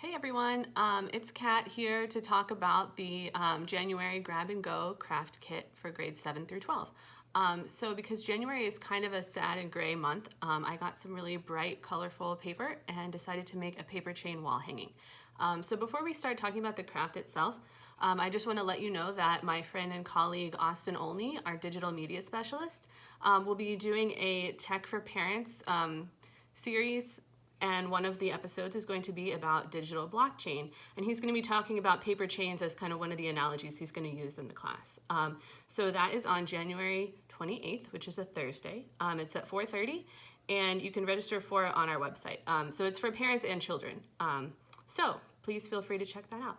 Hey everyone, it's Kat here to talk about the January Grab and Go craft kit for grades 7 through 12. So because January is kind of a sad and gray month, I got some really bright, colorful paper and decided to make a paper chain wall hanging. So before we start talking about the craft itself, I just want to let you know that my friend and colleague Austin Olney, our digital media specialist, will be doing a Tech for Parents series, and one of the episodes is going to be about digital blockchain, and he's going to be talking about paper chains as kind of one of the analogies he's going to use in the class. So that is on January 28th, which is a Thursday. It's at 4:30, and you can register for it on our website. So it's for parents and children. So please feel free to check that out.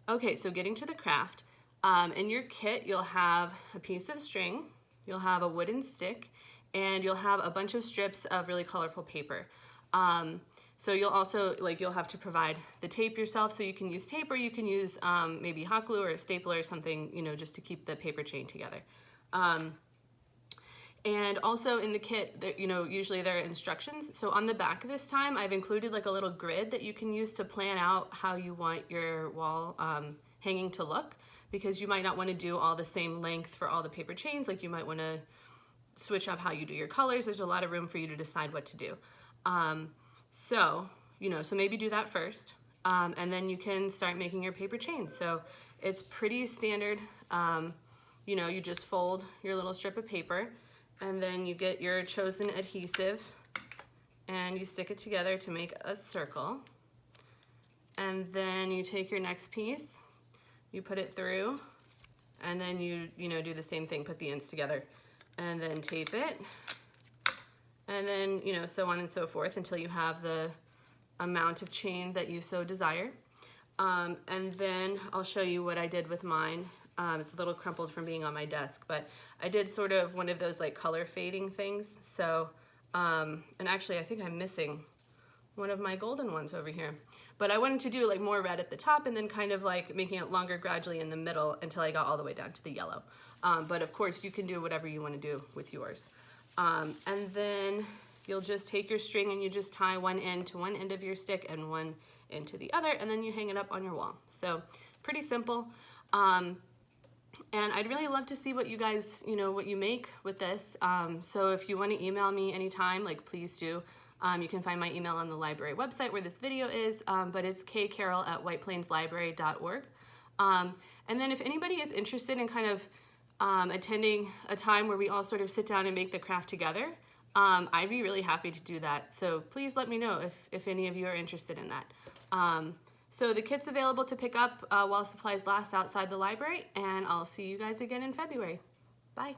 Okay, so getting to the craft. In your kit, you'll have a piece of string, you'll have a wooden stick, and you'll have a bunch of strips of really colorful paper. So you'll also, you'll have to provide the tape yourself, so you can use tape or you can use maybe hot glue or a stapler or something, just to keep the paper chain together. And also in the kit, usually there are instructions. So on the back this time, I've included like a little grid that you can use to plan out how you want your wall hanging to look, because you might not want to do all the same length for all the paper chains. Like you might want to switch up how you do your colors. There's a lot of room for you to decide what to do. So maybe do that first, and then you can start making your paper chains. So it's pretty standard. You just fold your little strip of paper, and then you get your chosen adhesive and you stick it together to make a circle. And then you take your next piece, you put it through, and then you do the same thing, put the ends together, and then tape it, and then so on and so forth until you have the amount of chain that you so desire. And then I'll show you what I did with mine. It's a little crumpled from being on my desk, but I did sort of one of those like color fading things. So and actually I think I'm missing one of my golden ones over here, but I wanted to do like more red at the top and then kind of like making it longer gradually in the middle until I got all the way down to the yellow. But of course you can do whatever you want to do with yours. And then you'll just take your string and you just tie one end to one end of your stick and one end to the other, and then you hang it up on your wall. So pretty simple. And I'd really love to see what you guys, what you make with this. So if you want to email me anytime, please do. You can find my email on the library website where this video is, but it's kcarroll@whiteplainslibrary.org. And then if anybody is interested in kind of attending a time where we all sort of sit down and make the craft together, I'd be really happy to do that. So please let me know if any of you are interested in that. So the kit's available to pick up while supplies last outside the library, and I'll see you guys again in February. Bye.